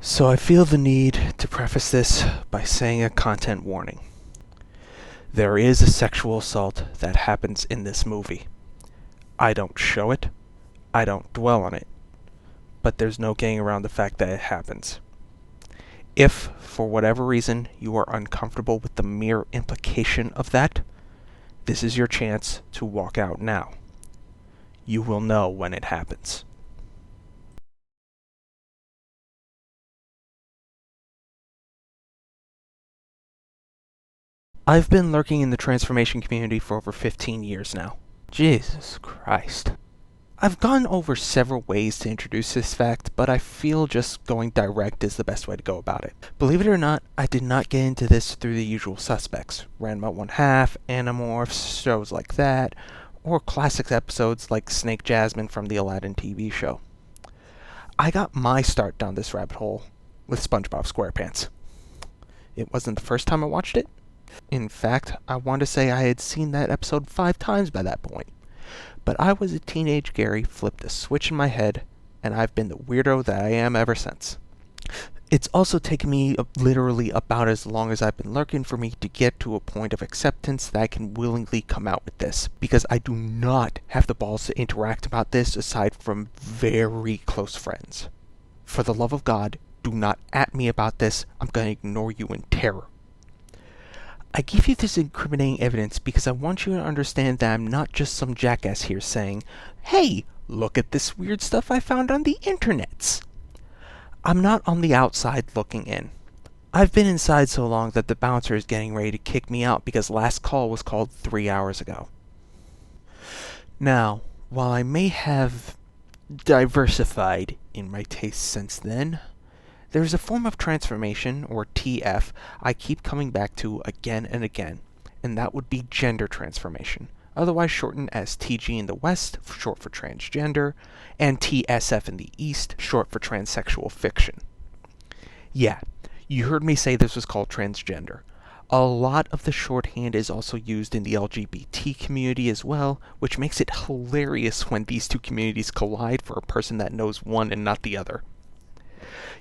So I feel the need to preface this by saying a content warning. There is a sexual assault that happens in this movie. I don't show it, I don't dwell on it, but there's no getting around the fact that it happens. If, for whatever reason, you are uncomfortable with the mere implication of that, this is your chance to walk out now. You will know when it happens. I've been lurking in the transformation community for over 15 years now. Jesus Christ. I've gone over several ways to introduce this fact, but I feel just going direct is the best way to go about it. Believe it or not, I did not get into this through the usual suspects. Random at One Half, Animorphs, shows like that, or classic episodes like Snake Jasmine from the Aladdin TV show. I got my start down this rabbit hole with SpongeBob SquarePants. It wasn't the first time I watched it. In fact, I want to say I had seen that episode 5 times by that point. But I was a teenage Gary, flipped a switch in my head, and I've been the weirdo that I am ever since. It's also taken me literally about as long as I've been lurking for me to get to a point of acceptance that I can willingly come out with this, because I do not have the balls to interact about this aside from very close friends. For the love of God, do not at me about this. I'm going to ignore you in terror. I give you this incriminating evidence because I want you to understand that I'm not just some jackass here saying, "Hey, look at this weird stuff I found on the internets." I'm not on the outside looking in. I've been inside so long that the bouncer is getting ready to kick me out because last call was called 3 hours ago. Now, while I may have diversified in my tastes since then, there is a form of transformation, or TF, I keep coming back to again and again, and that would be gender transformation, otherwise shortened as TG in the West, short for transgender, and TSF in the East, short for transsexual fiction. Yeah, you heard me say this was called transgender. A lot of the shorthand is also used in the LGBT community as well, which makes it hilarious when these two communities collide for a person that knows one and not the other.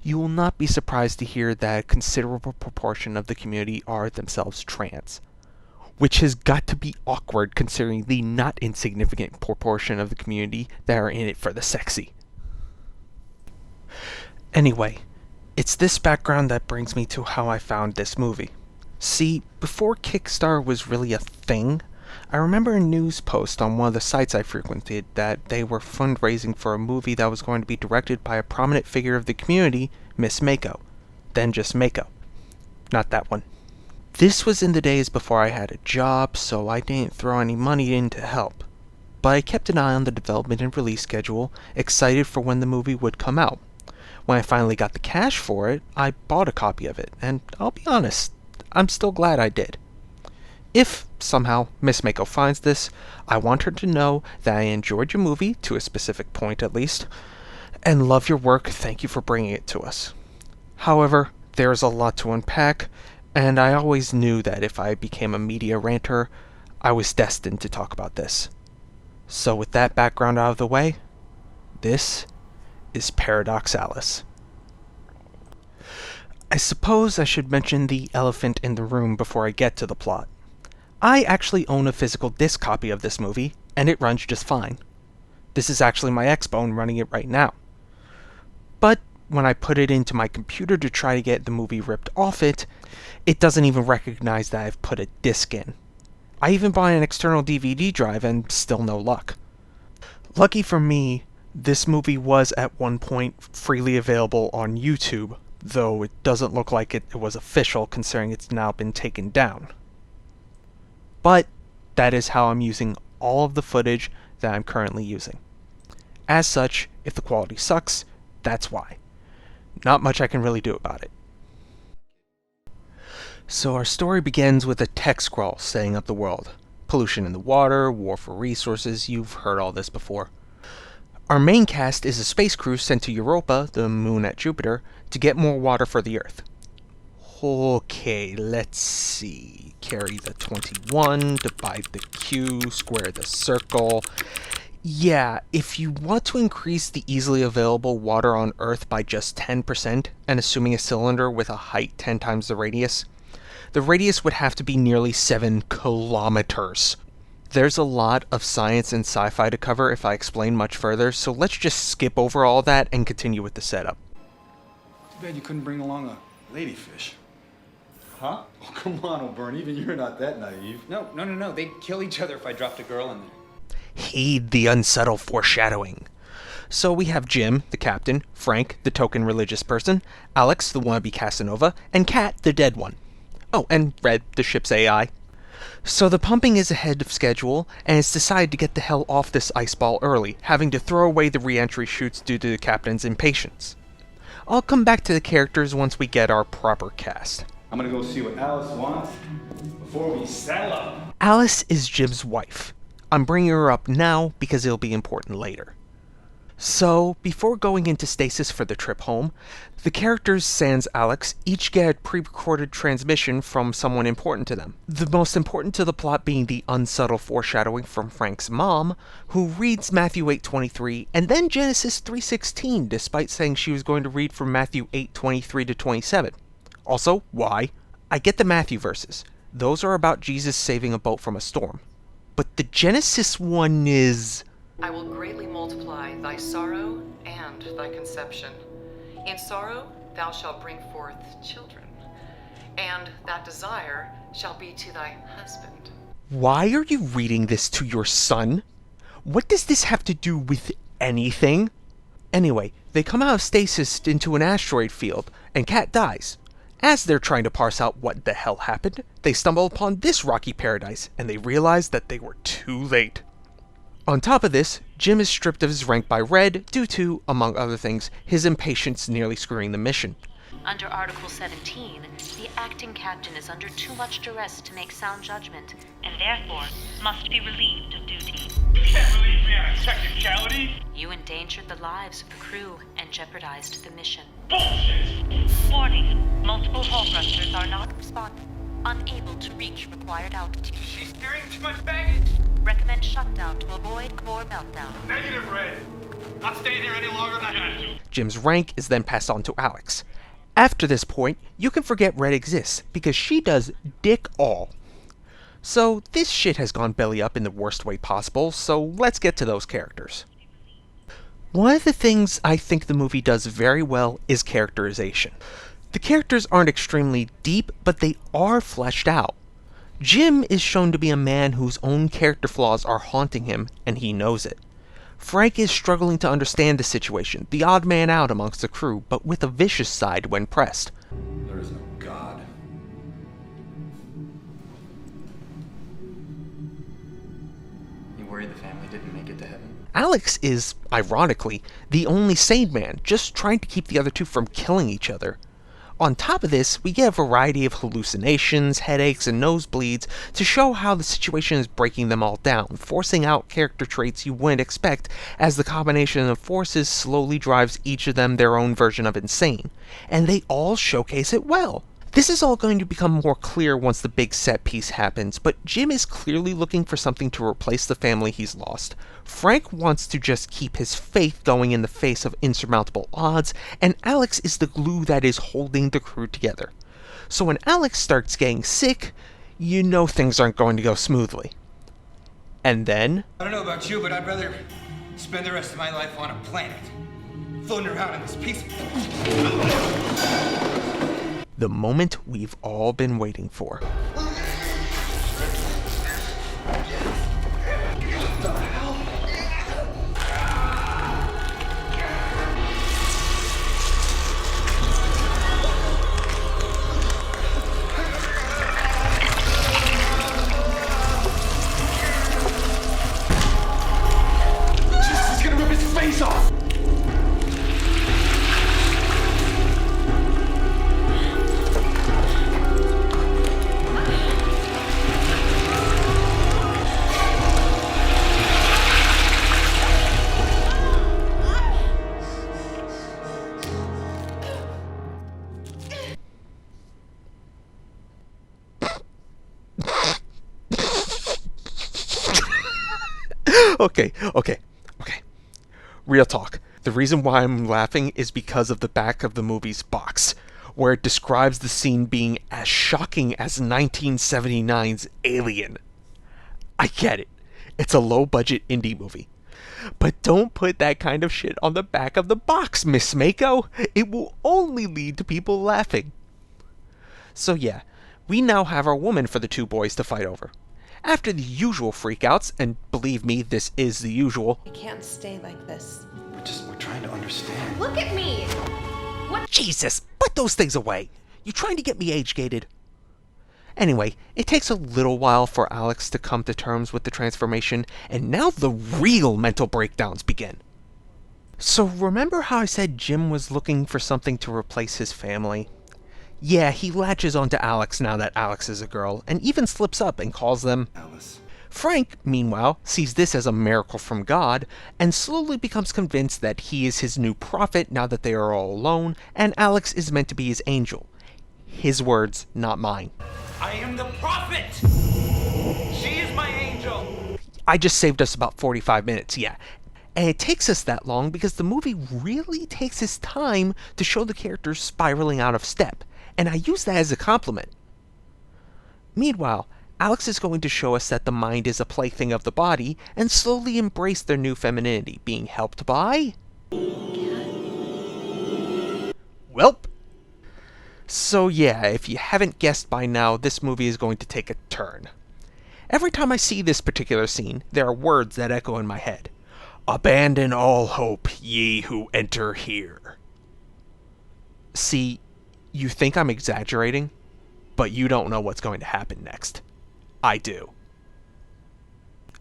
You will not be surprised to hear that a considerable proportion of the community are themselves trans, which has got to be awkward considering the not insignificant proportion of the community that are in it for the sexy. Anyway, it's this background that brings me to how I found this movie. See, before Kickstarter was really a thing, I remember a news post on one of the sites I frequented that they were fundraising for a movie that was going to be directed by a prominent figure of the community, Miss Mako. Then just Mako. Not that one. This was in the days before I had a job, so I didn't throw any money in to help. But I kept an eye on the development and release schedule, excited for when the movie would come out. When I finally got the cash for it, I bought a copy of it, and I'll be honest, I'm still glad I did. If, somehow, Miss Mako finds this, I want her to know that I enjoyed your movie, to a specific point at least, and love your work. Thank you for bringing it to us. However, there is a lot to unpack, and I always knew that if I became a media ranter, I was destined to talk about this. So with that background out of the way, this is Paradoxalis. I suppose I should mention the elephant in the room before I get to the plot. I actually own a physical disc copy of this movie, and it runs just fine. This is actually my Xbone running it right now. But when I put it into my computer to try to get the movie ripped off it, it doesn't even recognize that I've put a disc in. I even bought an external DVD drive and still no luck. Lucky for me, this movie was at one point freely available on YouTube, though it doesn't look like it was official considering it's now been taken down. But that is how I'm using all of the footage that I'm currently using. As such, if the quality sucks, that's why. Not much I can really do about it. So our story begins with a tech scroll setting up the world. Pollution in the water, war for resources, you've heard all this before. Our main cast is a space crew sent to Europa, the moon at Jupiter, to get more water for the Earth. Okay, let's see. Carry the 21, divide the Q, square the circle. Yeah, if you want to increase the easily available water on Earth by just 10%, and assuming a cylinder with a height 10 times the radius would have to be nearly 7 kilometers. There's a lot of science and sci-fi to cover if I explain much further, so let's just skip over all that and continue with the setup. Too bad you couldn't bring along a ladyfish. Huh? Oh, come on, O'Byrne, even you're not that naive. No. They'd kill each other if I dropped a girl in there. Heed the unsubtle foreshadowing. So we have Jim, the captain, Frank, the token religious person, Alex, the wannabe Casanova, and Kat, the dead one. Oh, and Red, the ship's AI. So the pumping is ahead of schedule, and it's decided to get the hell off this ice ball early, having to throw away the re-entry chutes due to the captain's impatience. I'll come back to the characters once we get our proper cast. I'm gonna go see what Alice wants before we saddle up. Alice is Jim's wife. I'm bringing her up now because it'll be important later. So, before going into stasis for the trip home, the characters sans Alex each get a pre-recorded transmission from someone important to them. The most important to the plot being the unsubtle foreshadowing from Frank's mom, who reads Matthew 8:23 and then Genesis 3:16 despite saying she was going to read from Matthew 8:23 to 27. Also, why? I get the Matthew verses. Those are about Jesus saving a boat from a storm. But the Genesis one is... I will greatly multiply thy sorrow and thy conception. In sorrow thou shalt bring forth children, and that desire shall be to thy husband. Why are you reading this to your son? What does this have to do with anything? Anyway, they come out of stasis into an asteroid field, and Kat dies. As they're trying to parse out what the hell happened, they stumble upon this rocky paradise, and they realize that they were too late. On top of this, Jim is stripped of his rank by Red due to, among other things, his impatience nearly screwing the mission. Under Article 17, the acting captain is under too much duress to make sound judgment, and therefore must be relieved of duty. You can't relieve me on a technicality. You endangered the lives of the crew and jeopardized the mission. Bullshit! Warning, multiple hull thrusters are not responding, unable to reach required altitude. She's carrying too much baggage. Recommend shutdown to avoid core meltdown. Negative, Red. Not staying here any longer than I have to. Jim's rank is then passed on to Alex. After this point, you can forget Red exists, because she does dick all. So this shit has gone belly up in the worst way possible, so let's get to those characters. One of the things I think the movie does very well is characterization. The characters aren't extremely deep, but they are fleshed out. Jim is shown to be a man whose own character flaws are haunting him, and he knows it. Frank is struggling to understand the situation, the odd man out amongst the crew, but with a vicious side when pressed. There is no God. You worried the family didn't make it to heaven? Alex is, ironically, the only sane man, just trying to keep the other two from killing each other. On top of this, we get a variety of hallucinations, headaches, and nosebleeds to show how the situation is breaking them all down, forcing out character traits you wouldn't expect as the combination of forces slowly drives each of them their own version of insane, and they all showcase it well. This is all going to become more clear once the big set piece happens, but Jim is clearly looking for something to replace the family he's lost. Frank wants to just keep his faith going in the face of insurmountable odds, and Alex is the glue that is holding the crew together. So when Alex starts getting sick, you know things aren't going to go smoothly. And then... I don't know about you, but I'd rather spend the rest of my life on a planet, floating around in this piece of... the moment we've all been waiting for. He's gonna rip his face off! Okay. real talk. The reason why I'm laughing is because of the back of the movie's box, where it describes the scene being as shocking as 1979's Alien. I get it. It's a low-budget indie movie. But don't put that kind of shit on the back of the box, Miss Mako. It will only lead to people laughing. So yeah, we now have our woman for the two boys to fight over. After the usual freakouts, and believe me, this is the usual. I can't stay like this. We're trying to understand. Look at me! Jesus, put those things away. You trying to get me age-gated? Anyway, it takes a little while for Alex to come to terms with the transformation, and now the real mental breakdowns begin. So remember how I said Jim was looking for something to replace his family? Yeah, he latches onto Alex now that Alex is a girl, and even slips up and calls them Alice. Frank, meanwhile, sees this as a miracle from God, and slowly becomes convinced that he is his new prophet now that they are all alone, and Alex is meant to be his angel. His words, not mine. I am the prophet! She is my angel! I just saved us about 45 minutes, yeah. And it takes us that long because the movie really takes its time to show the characters spiraling out of step, and I use that as a compliment. Meanwhile, Alex is going to show us that the mind is a plaything of the body and slowly embrace their new femininity, being helped by... Welp. So yeah, if you haven't guessed by now, this movie is going to take a turn. Every time I see this particular scene, there are words that echo in my head. Abandon all hope, ye who enter here. See, you think I'm exaggerating, but you don't know what's going to happen next. I do.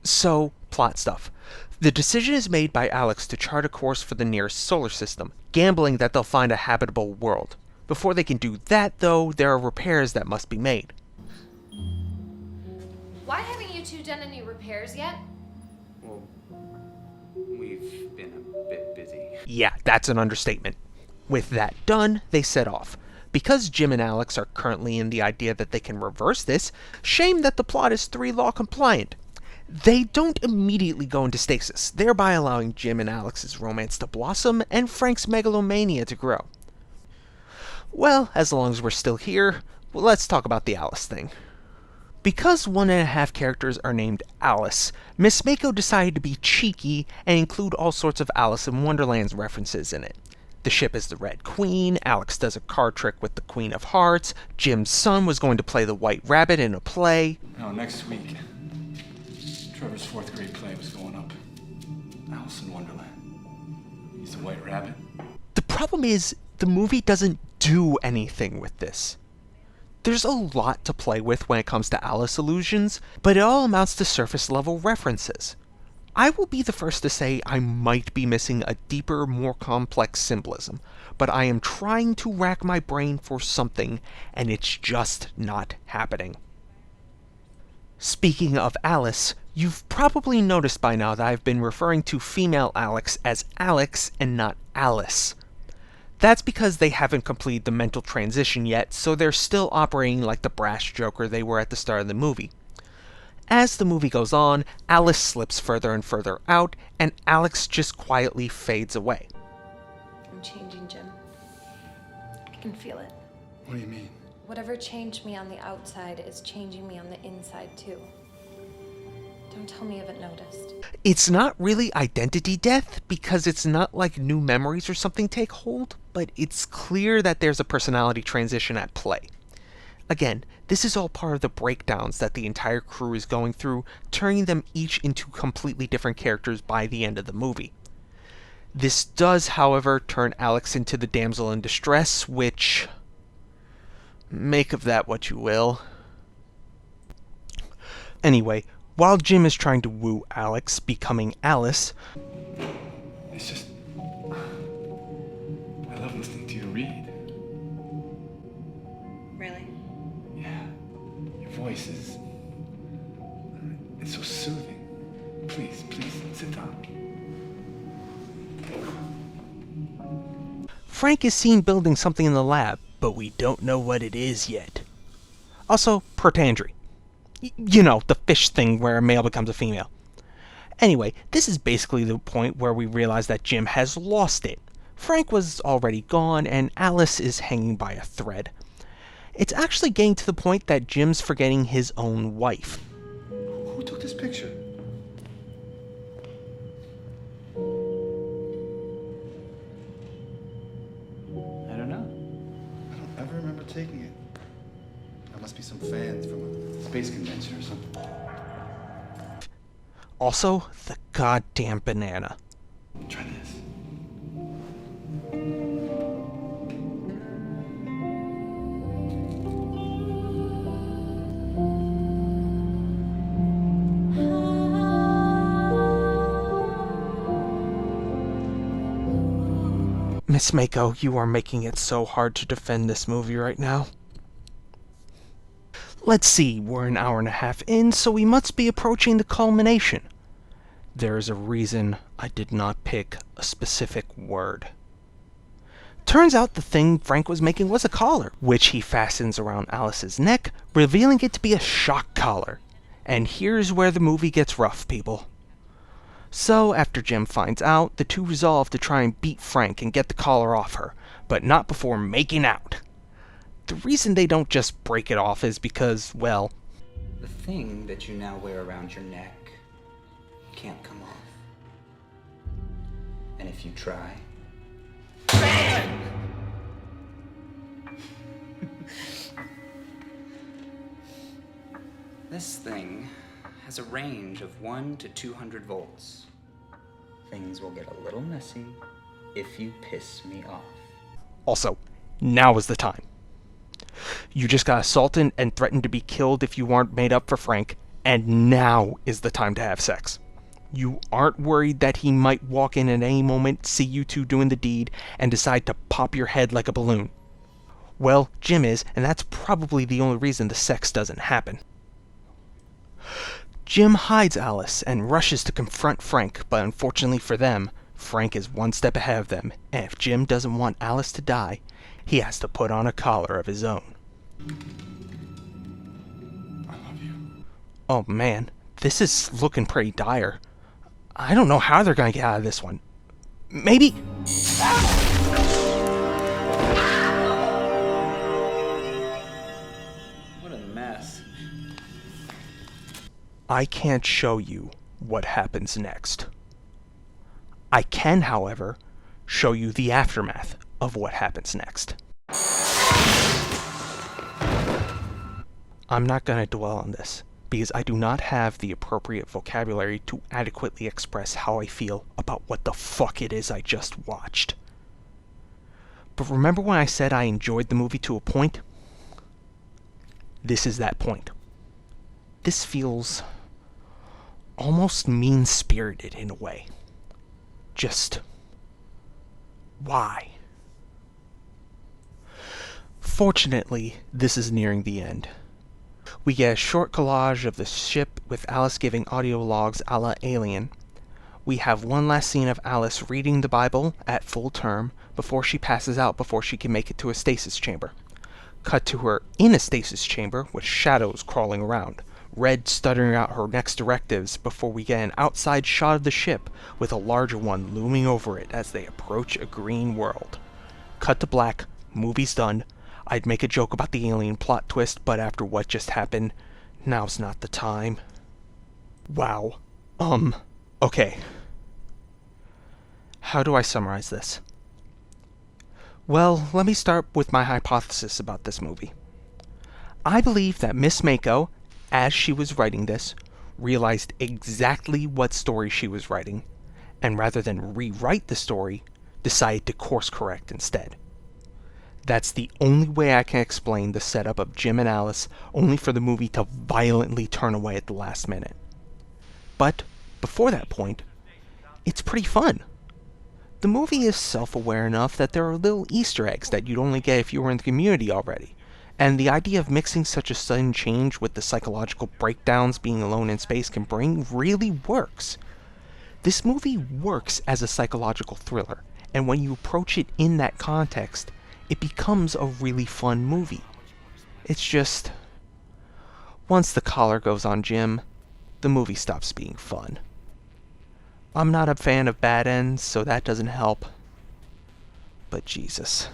So, plot stuff. The decision is made by Alex to chart a course for the nearest solar system, gambling that they'll find a habitable world. Before they can do that, though, there are repairs that must be made. Why haven't you two done any repairs yet? Well, we've been a bit busy. Yeah, that's an understatement. With that done, they set off. Because Jim and Alex are currently in the idea that they can reverse this, shame that the plot is 3-law compliant. They don't immediately go into stasis, thereby allowing Jim and Alex's romance to blossom and Frank's megalomania to grow. Well, as long as we're still here, let's talk about the Alice thing. Because 1.5 characters are named Alice, Miss Mako decided to be cheeky and include all sorts of Alice in Wonderland's references in it. The ship is the Red Queen, Alex does a card trick with the Queen of Hearts, Jim's son was going to play the White Rabbit in a play. No, next week, Trevor's 4th grade play was going up. Alice in Wonderland. He's the White Rabbit. The problem is, the movie doesn't do anything with this. There's a lot to play with when it comes to Alice allusions, but it all amounts to surface-level references. I will be the first to say I might be missing a deeper, more complex symbolism, but I am trying to rack my brain for something, and it's just not happening. Speaking of Alice, you've probably noticed by now that I've been referring to female Alex as Alex and not Alice. That's because they haven't completed the mental transition yet, so they're still operating like the brash joker they were at the start of the movie. As the movie goes on, Alice slips further and further out, and Alex just quietly fades away. I'm changing, Jim. I can feel it. What do you mean? Whatever changed me on the outside is changing me on the inside, too. Don't tell me you haven't noticed. It's not really identity death, because it's not like new memories or something take hold, but it's clear that there's a personality transition at play. Again, this is all part of the breakdowns that the entire crew is going through, turning them each into completely different characters by the end of the movie. This does, however, turn Alex into the damsel in distress, which... make of that what you will. Anyway, while Jim is trying to woo Alex, becoming Alice... It's just... I love listening to you read. Really? Yeah. Your voice is... it's so soothing. Please, sit down. Frank is seen building something in the lab, but we don't know what it is yet. Also, protandry. You know, the fish thing where a male becomes a female. Anyway, this is basically the point where we realize that Jim has lost it. Frank was already gone, and Alice is hanging by a thread. It's actually getting to the point that Jim's forgetting his own wife. Who took this picture? I don't know. I don't ever remember taking it. There must be some fans from a space convention or something. Also, the goddamn banana. Try this. Miss Mako, you are making it so hard to defend this movie right now. Let's see, we're an hour and a half in, so we must be approaching the culmination. There is a reason I did not pick a specific word. Turns out the thing Frank was making was a collar, which he fastens around Alice's neck, revealing it to be a shock collar. And here's where the movie gets rough, people. So, after Jim finds out, the two resolve to try and beat Frank and get the collar off her, but not before making out. The reason they don't just break it off is because, well... The thing that you now wear around your neck can't come off. And if you try... This thing has a range of 1 to 200 volts. Things will get a little messy if you piss me off. Also, now is the time. You just got assaulted and threatened to be killed if you aren't made up for Frank, and now is the time to have sex. You aren't worried that he might walk in at any moment, see you two doing the deed, and decide to pop your head like a balloon. Well, Jim is, and that's probably the only reason the sex doesn't happen. Jim hides Alice and rushes to confront Frank, but unfortunately for them, Frank is one step ahead of them, and if Jim doesn't want Alice to die, he has to put on a collar of his own. I love you. Oh man, this is looking pretty dire. I don't know how they're gonna get out of this one. Maybe... What a mess. I can't show you what happens next. I can, however, show you the aftermath of what happens next. I'm not going to dwell on this, because I do not have the appropriate vocabulary to adequately express how I feel about what the fuck it is I just watched. But remember when I said I enjoyed the movie to a point? This is that point. This feels almost mean-spirited in a way. Just... why? Fortunately, this is nearing the end. We get a short collage of the ship with Alice giving audio logs a la Alien. We have one last scene of Alice reading the Bible at full term before she passes out before she can make it to a stasis chamber. Cut to her in a stasis chamber with shadows crawling around, Red stuttering out her next directives before we get an outside shot of the ship with a larger one looming over it as they approach a green world. Cut to black, movie's done. I'd make a joke about the alien plot twist, but after what just happened, now's not the time. Wow. Okay. How do I summarize this? Well, let me start with my hypothesis about this movie. I believe that Miss Mako, as she was writing this, realized exactly what story she was writing, and rather than rewrite the story, decided to course correct instead. That's the only way I can explain the setup of Jim and Alice, only for the movie to violently turn away at the last minute. But, before that point, it's pretty fun. The movie is self-aware enough that there are little Easter eggs that you'd only get if you were in the community already, and the idea of mixing such a sudden change with the psychological breakdowns being alone in space can bring really works. This movie works as a psychological thriller, and when you approach it in that context, it becomes a really fun movie. It's just... once the collar goes on Jim, the movie stops being fun. I'm not a fan of bad ends, so that doesn't help. But Jesus.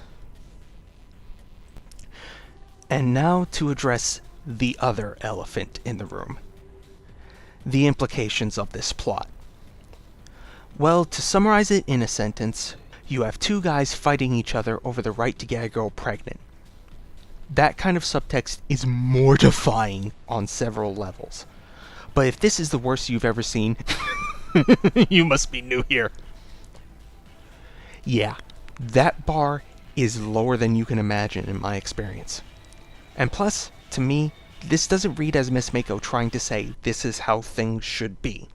And now to address the other elephant in the room. The implications of this plot. Well, to summarize it in a sentence, you have two guys fighting each other over the right to get a girl pregnant. That kind of subtext is mortifying on several levels. But if this is the worst you've ever seen, you must be new here. Yeah, that bar is lower than you can imagine in my experience. And plus, to me, this doesn't read as Miss Mako trying to say this is how things should be.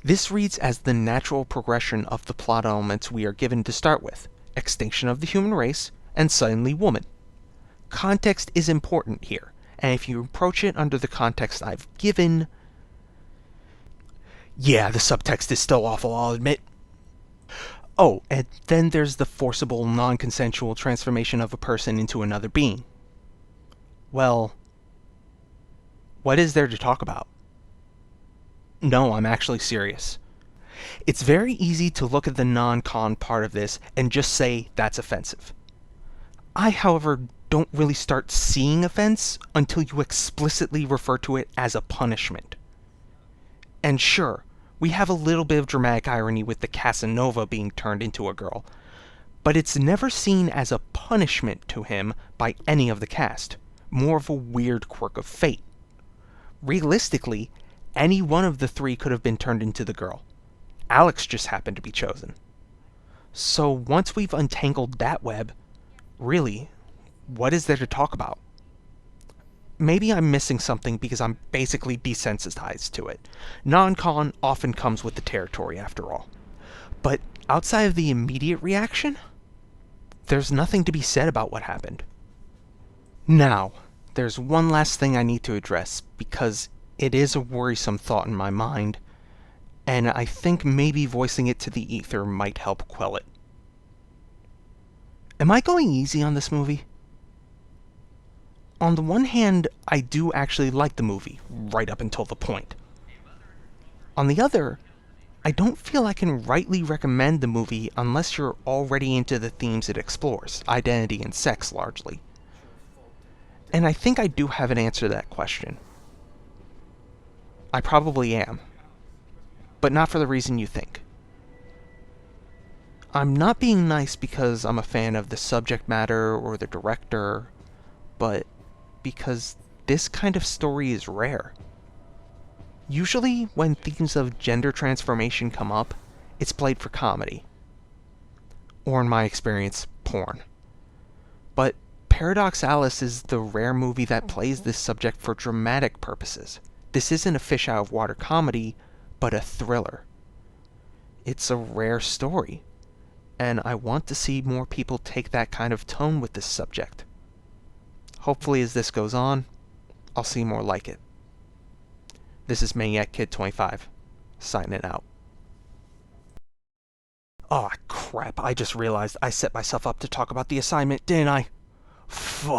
This reads as the natural progression of the plot elements we are given to start with: extinction of the human race, and suddenly woman. Context is important here, and if you approach it under the context I've given... Yeah, the subtext is still awful, I'll admit. Oh, and then there's the forcible, non-consensual transformation of a person into another being. Well, what is there to talk about? No, I'm actually serious. It's very easy to look at the non-con part of this and just say that's offensive. I, however, don't really start seeing offense until you explicitly refer to it as a punishment. And sure, we have a little bit of dramatic irony with the Casanova being turned into a girl, but it's never seen as a punishment to him by any of the cast, more of a weird quirk of fate. Realistically, any one of the three could have been turned into the girl. Alex just happened to be chosen. So once we've untangled that web, really, what is there to talk about? Maybe I'm missing something because I'm basically desensitized to it. Non-con often comes with the territory after all. But outside of the immediate reaction, there's nothing to be said about what happened. Now, there's one last thing I need to address, because it is a worrisome thought in my mind, and I think maybe voicing it to the ether might help quell it. Am I going easy on this movie? On the one hand, I do actually like the movie, right up until the point. On the other, I don't feel I can rightly recommend the movie unless you're already into the themes it explores, identity and sex largely. And I think I do have an answer to that question. I probably am, but not for the reason you think. I'm not being nice because I'm a fan of the subject matter or the director, but because this kind of story is rare. Usually, when themes of gender transformation come up, it's played for comedy. Or in my experience, porn. But Paradox Alice is the rare movie that plays this subject for dramatic purposes. This isn't a fish-out-of-water comedy, but a thriller. It's a rare story, and I want to see more people take that kind of tone with this subject. Hopefully as this goes on, I'll see more like it. This is Maniak Kid 25, signing out. Aw, crap, I just realized I set myself up to talk about the assignment, didn't I? Fuck.